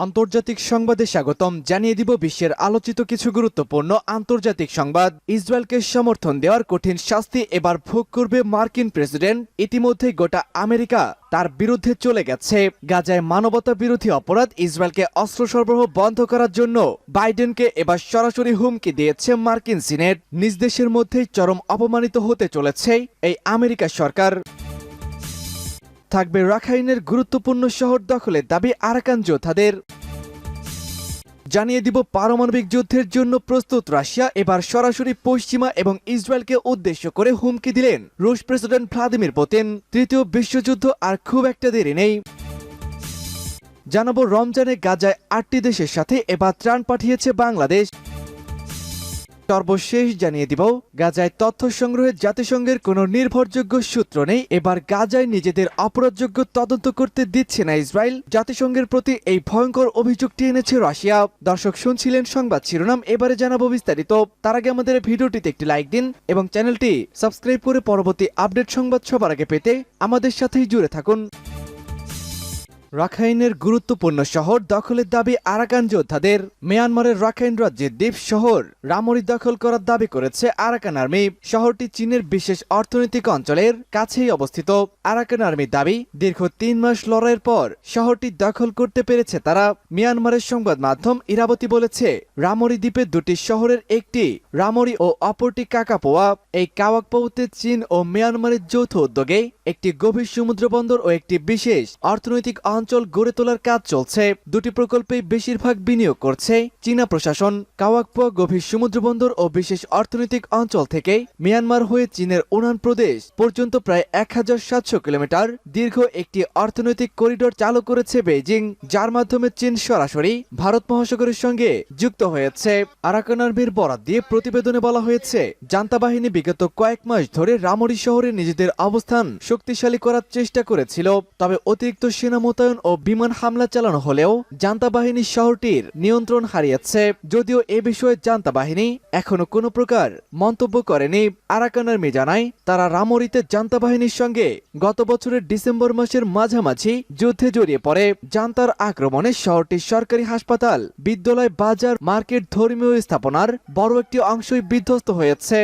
আন্তর্জাতিক সংবাদে স্বাগতম। জানিয়ে দিব বিশ্বের আলোচিত কিছু গুরুত্বপূর্ণ আন্তর্জাতিক সংবাদ। ইসরায়েলকে সমর্থন দেওয়ার কঠিন শাস্তি এবার ভোগ করবে মার্কিন প্রেসিডেন্ট। ইতিমধ্যে গোটা আমেরিকা তার বিরুদ্ধে চলে গেছে। গাজায় মানবতা বিরোধী অপরাধ, ইসরায়েলকে অস্ত্র সরবরাহ বন্ধ করার জন্য বাইডেনকে এবার সরাসরি হুমকি দিয়েছে মার্কিন সিনেট। নিজ দেশের মধ্যেই চরম অপমানিত হতে চলেছে এই আমেরিকা সরকার। থাকবে রাখাইনের গুরুত্বপূর্ণ শহর দখলের দাবি আরাকান যোদ্ধাদের। জানিয়ে দিব পারমাণবিক যুদ্ধের জন্য প্রস্তুত রাশিয়া। এবার সরাসরি পশ্চিমা এবং ইসরায়েলকে উদ্দেশ্য করে হুমকি দিলেন রুশ প্রেসিডেন্ট ভ্লাদিমির পুতিন। তৃতীয় বিশ্বযুদ্ধ আর খুব একটা দেরি নেই। জানাবো রমজানে গাজায় 8টি দেশের সাথে এবার ত্রাণ পাঠিয়েছে বাংলাদেশ। সর্বশেষ জানিয়ে দিব গাজায় তথ্য সংগ্রহে জাতিসংঘের কোনো নির্ভরযোগ্য সূত্র নেই। এবার গাজায় নিজেদের অপরাধযোগ্য তদন্ত করতে দিচ্ছে না ইসরায়েল। জাতিসংঘের প্রতি এই ভয়ঙ্কর অভিযোগটি এনেছে রাশিয়া। দর্শক, শুনছিলেন সংবাদ শিরোনাম, এবারে জানাবো বিস্তারিত। তার আগে আমাদের ভিডিওটিতে একটি লাইক দিন এবং চ্যানেলটি সাবস্ক্রাইব করে পরবর্তী আপডেট সংবাদ সবার আগে পেতে আমাদের সাথেই জুড়ে থাকুন। রাখাইনের গুরুত্বপূর্ণ শহর দখলের দাবি আরাকান যোদ্ধাদের। মিয়ানমারের রাখাইন রাজ্যের দ্বীপ শহর রামরি দখল করার দাবি করেছে আরাকান আর্মি। শহরটি চীনের বিশেষ অর্থনৈতিক অঞ্চলের কাছেই অবস্থিত। আরাকান আর্মির দাবি, দীর্ঘ 3 মাস লড়াইয়ের পর শহরটি দখল করতে পেরেছে তারা। মিয়ানমারের সংবাদ মাধ্যম ইরাবতী বলেছে, রামরি দ্বীপের দুটি শহরের একটি রামরি ও অপরটি কাকাপোয়া। এই কাওয়াকপোতে চীন ও মিয়ানমারের যৌথ উদ্যোগে একটি গভীর সমুদ্র বন্দর ও একটি বিশেষ অর্থনৈতিক অঞ্চল গড়ে তোলার কাজ চলছে। দুটি প্রকল্পেই বেশিরভাগ বিনিয়োগ করছে চীনা প্রশাসন। কাওয়াকপোয়া গভীর সমুদ্র বন্দর ও বিশেষ অর্থনৈতিক অঞ্চল থেকে মিয়ানমার হয়ে চীনের উনান প্রদেশ পর্যন্ত প্রায় 1700 কিলোমিটার দীর্ঘ একটি অর্থনৈতিক করিডোর চালু করেছে বেইজিং, যার মাধ্যমে চীন সরাসরি ভারত মহাসাগরের সঙ্গে যুক্ত হয়েছে। আরাকান আর্মির বরাত দিয়ে প্রতিবেদনে বলা হয়েছে, জান্তা বাহিনী বিগত কয়েক মাস ধরে রামরি শহরে নিজেদের অবস্থান শক্তিশালী করার চেষ্টা করেছিল। তবে অতিরিক্ত সেনা মোতায়েন ও বিমান হামলা চালানো হলেও জান্তা বাহিনী শহরটির নিয়ন্ত্রণ হারিয়েছে। যদিও এ বিষয়ে জান্তা বাহিনী এখনো কোনো প্রকার মন্তব্য করেনি। আরাকান আর্মি জানায়, তারা রামরিতে জান্তা বাহিনীর সঙ্গে গত বছরের ডিসেম্বর মাসের মাঝামাঝি যুদ্ধে জড়িয়ে পড়ে। জান্তার আক্রমণে শহরটির সরকারি হাসপাতাল, বিদ্যালয়, বাজার, মার্কেট, ধর্মীয় স্থাপনার বড় একটি অংশই বিধ্বস্ত হয়েছে।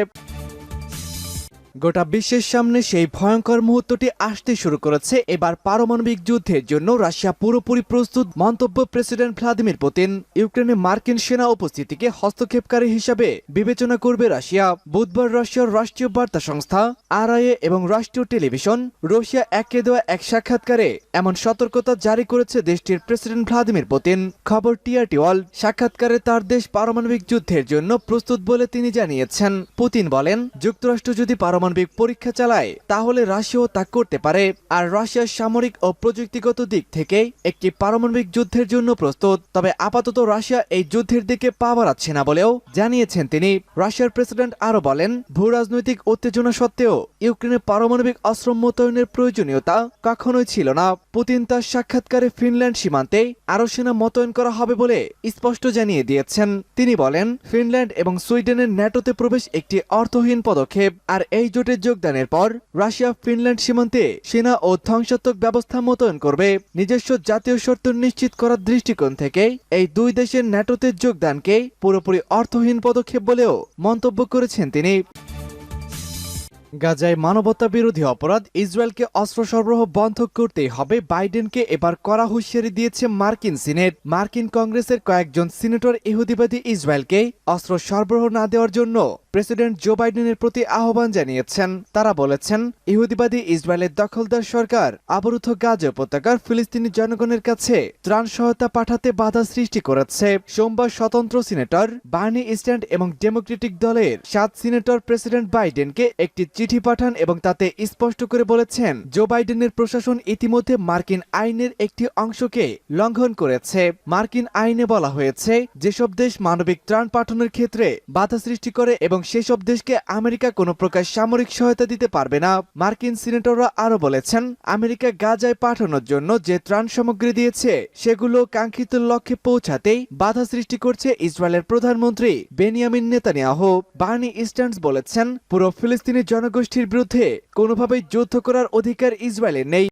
গোটা বিশ্বের সামনে সেই ভয়ঙ্কর মুহূর্তটি আসতে শুরু করেছে। এবার পারমাণবিক যুদ্ধের জন্য রাশিয়া পুরোপুরি প্রস্তুত, মন্তব্য প্রেসিডেন্ট ভ্লাদিমির পুতিন। ইউক্রেনে মার্কিন সেনা উপস্থিতিকে হস্তক্ষেপকারী হিসাবে বিবেচনা করবে রাশিয়া। বুধবার রাশিয়ার রাষ্ট্রীয় বার্তা সংস্থা আরআইএ এবং রাষ্ট্রীয় টেলিভিশন রাশিয়া একে দেওয়া এক সাক্ষাৎকারে এমন সতর্কতা জারি করেছে দেশটির প্রেসিডেন্ট ভ্লাদিমির পুতিন। খবর টিআরটি ওয়ার্ল্ড। সাক্ষাৎকারে তার দেশ পারমাণবিক যুদ্ধের জন্য প্রস্তুত বলে তিনি জানিয়েছেন। পুতিন বলেন, যুক্তরাষ্ট্র যদি পারমাণবিক পরীক্ষা চালায় তাহলে রাশিয়াও তা করতে পারে। আর রাশিয়ার সামরিক ও প্রযুক্তিগত দিক থেকে একটি পারমাণবিক যুদ্ধের জন্য প্রস্তুত। তবে আপাতত রাশিয়া এই যুদ্ধের দিকে পা বাড়াচ্ছে না বলেও জানিয়েছেন তিনি। রাশিয়ার প্রেসিডেন্ট আরো বলেন, ভূ রাজনৈতিক উত্তেজনা সত্ত্বেও ইউক্রেনে পারমাণবিক অস্ত্র মোতায়েনের প্রয়োজনীয়তা কখনোই ছিল না। পুতিন তার সাক্ষাৎকারে ফিনল্যান্ড সীমান্তে আরো সেনা মোতায়েন করা হবে বলে স্পষ্ট জানিয়ে দিয়েছেন। তিনি বলেন, ফিনল্যান্ড এবং সুইডেনের ন্যাটোতে প্রবেশ একটি অর্থহীন পদক্ষেপ। আর এই জোটের যোগদানের পর রাশিয়া ফিনল্যান্ড সীমান্তে সেনা ও ধ্বংসাত্মক ব্যবস্থা মোতায়েন করবে। নিজস্ব জাতীয় শর্ত নিশ্চিত করার দৃষ্টিকোণ থেকে এই দুই দেশের ন্যাটোতে যোগদানকে পুরোপুরি অর্থহীন পদক্ষেপ বলেও মন্তব্য করেছেন তিনি। গাজায় মানবতা বিরোধী অপরাধ, ইসরায়েলকে অস্ত্র সরবরাহ বন্ধ করতেই হবে, বাইডেনকে এবার কড়া হুঁশিয়ারি দিয়েছে মার্কিন সিনেট। মার্কিন কংগ্রেসের কয়েকজন সিনেটর ইহুদিবাদী ইসরায়েলকে অস্ত্র সরবরাহ না দেওয়ার জন্য প্রেসিডেন্ট জো বাইডেনের প্রতি আহ্বান জানিয়েছেন। তারা বলেছেন, ইহুদিবাদী ইসরায়েলের দখলদার সরকার অবরুদ্ধ গাজা উপত্যকার ফিলিস্তিনি জনগণের কাছে ত্রাণ সহায়তা পাঠাতে বাধা সৃষ্টি করেছে। সোমবার স্বতন্ত্র সিনেটর বার্নি স্ট্যান্ড এবং ডেমোক্রেটিক দলের 7 সিনেটর প্রেসিডেন্ট বাইডেনকে একটি চিঠি পাঠান এবং তাতে স্পষ্ট করে বলেছেন, জো বাইডেনের প্রশাসন ইতিমধ্যে মার্কিন আইনের একটি অংশকে লঙ্ঘন করেছে। মার্কিন আইনে বলা হয়েছে, যেসব দেশ মানবিক ত্রাণ পাঠানোর ক্ষেত্রে বাধা সৃষ্টি করে এবং সেসব দেশকে আমেরিকা কোনো প্রকার সামরিক সহায়তা দিতে পারবে না। মার্কিন সিনেটররা আরো বলেছেন, আমেরিকা গাজায় পাঠানোর জন্য যে ত্রাণ সামগ্রী দিয়েছে সেগুলো কাঙ্ক্ষিত লক্ষ্যে পৌঁছাতেই বাধা সৃষ্টি করছে ইসরায়েলের প্রধানমন্ত্রী বেনিয়ামিন নেতানিয়াহু। বার্নি স্ট্যান্ডস বলেছেন, পুরো ফিলিস্তিনি জনগোষ্ঠীর বিরুদ্ধে কোনোভাবেই যুদ্ধ করার অধিকার ইসরায়েলের নেই।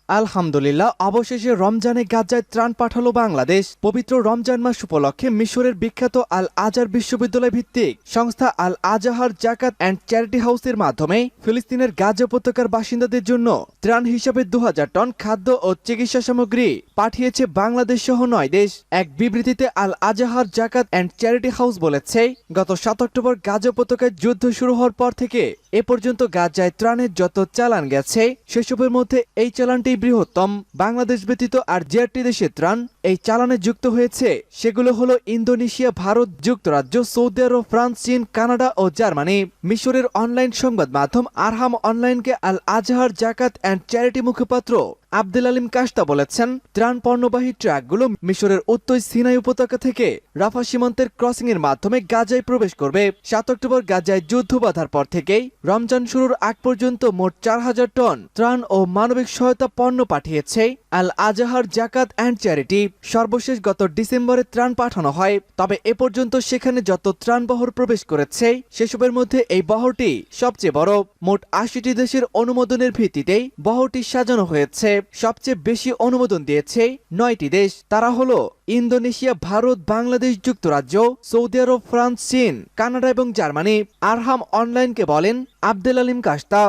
আলহামদুলিল্লাহ, অবশেষে রমজানে গাজায় ত্রাণ পাঠালো বাংলাদেশ। পবিত্র রমজান মাস উপলক্ষে মিশরের বিখ্যাত আল আজহার বিশ্ববিদ্যালয় ভিত্তিক সংস্থা আল আজহার জাকাত অ্যান্ড চ্যারিটি হাউসের মাধ্যমে ফিলিস্তিনের গাজা উপত্যকার বাসিন্দাদের জন্য ত্রাণ হিসাবে 2000 টন খাদ্য ও চিকিৎসা সামগ্রী পাঠিয়েছে বাংলাদেশ সহ 9 দেশ। এক বিবৃতিতে আল আজহার জাকাত অ্যান্ড চ্যারিটি হাউস বলেছে, গত 7 অক্টোবর গাজা উপত্যকায় যুদ্ধ শুরু হওয়ার পর থেকে এ পর্যন্ত গাজায় ত্রাণের যত চালান গেছে সেসবের মধ্যে এই চালানটি বৃহত্তম। বাংলাদেশ ব্যতীত আর যে 8টি দেশের ত্রাণ এই চালানে যুক্ত হয়েছে সেগুলো হলো ইন্দোনেশিয়া, ভারত, যুক্তরাজ্য, সৌদি আরব, ফ্রান্স, চীন, কানাডা ও জার্মানি। মিশরের অনলাইন সংবাদ মাধ্যম আরহাম অনলাইনকে আল আজহার জাকাত অ্যান্ড চ্যারিটি মুখপাত্র আব্দুল আলিম কাশতা বলেছেন, ত্রাণ পণ্যবাহী ট্রাকগুলো মিশরের উত্তর সিনাই উপত্যকা থেকে রাফা সীমান্তের ক্রসিং এর মাধ্যমে গাজায় প্রবেশ করবে। 7 অক্টোবর গাজায় যুদ্ধ বাঁধার পর থেকেই রমজান শুরুর আগ পর্যন্ত মোট 4000 টন ত্রাণ ও মানবিক সহায়তা পণ্য পাঠিয়েছে আল আজহার জাকাত অ্যান্ড চ্যারিটি। সর্বশেষ গত ডিসেম্বরে ত্রাণ পাঠানো হয়, তবে এ পর্যন্ত সেখানে যত ত্রাণ বহর প্রবেশ করেছে সেসবের মধ্যে এই বহরটি সবচেয়ে বড়। মোট 80টি দেশের অনুমোদনের ভিত্তিতেই বহরটি সাজানো হয়েছে। সবচেয়ে বেশি অনুমোদন দিয়েছে 9টি দেশ, তারা হলো ইন্দোনেশিয়া, ভারত, বাংলাদেশ, যুক্তরাজ্য, সৌদি আরব, ফ্রান্স, চীন, কানাডা এবং জার্মানি। আরহাম অনলাইনকে বলেন আব্দুল আলিম কাশতা।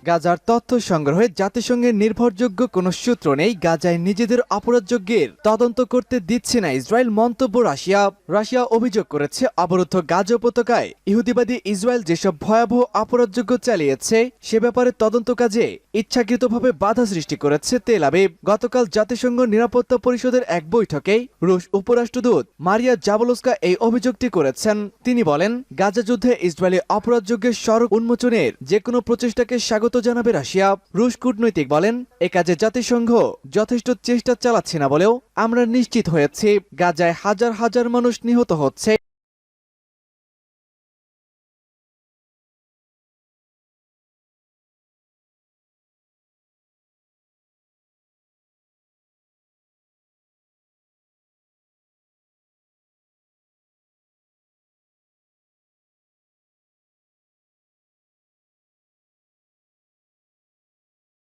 গাজার তথ্য সংগ্রহে জাতিসংঘের নির্ভরযোগ্য কোনো সূত্র নেই। গাজায় নিজেদের অপরাধযজ্ঞের তদন্ত করতে দিচ্ছে না ইসরায়েল, মন্তব্য রাশিয়া অভিযোগ করেছে অবরুদ্ধ গাজা উপত্যকায় ইহুদিবাদী ইসরায়েল যেসব ভয়াবহ অপরাধযজ্ঞ চালিয়েছে সে ব্যাপারে তদন্ত কাজে ইচ্ছাকৃতভাবে বাধা সৃষ্টি করেছে তেল আবিব। গতকাল জাতিসংঘ নিরাপত্তা পরিষদের এক বৈঠকে রুশ উপরাষ্ট্রদূত মারিয়া জাবলস্কা এই অভিযোগটি করেছেন। তিনি বলেন, গাজা যুদ্ধে ইসরায়েলি অপরাধযজ্ঞের স্বরূপ উন্মোচনের যে কোনো প্রচেষ্টাকে স্বাগত জানাবে রাশিয়া। রুশ কূটনৈতিক বলেন, এ কাজে জাতিসংঘ যথেষ্ট চেষ্টা চালাচ্ছে না বলেও আমরা নিশ্চিত হয়েছি। গাজায় হাজার হাজার মানুষ নিহত হচ্ছে।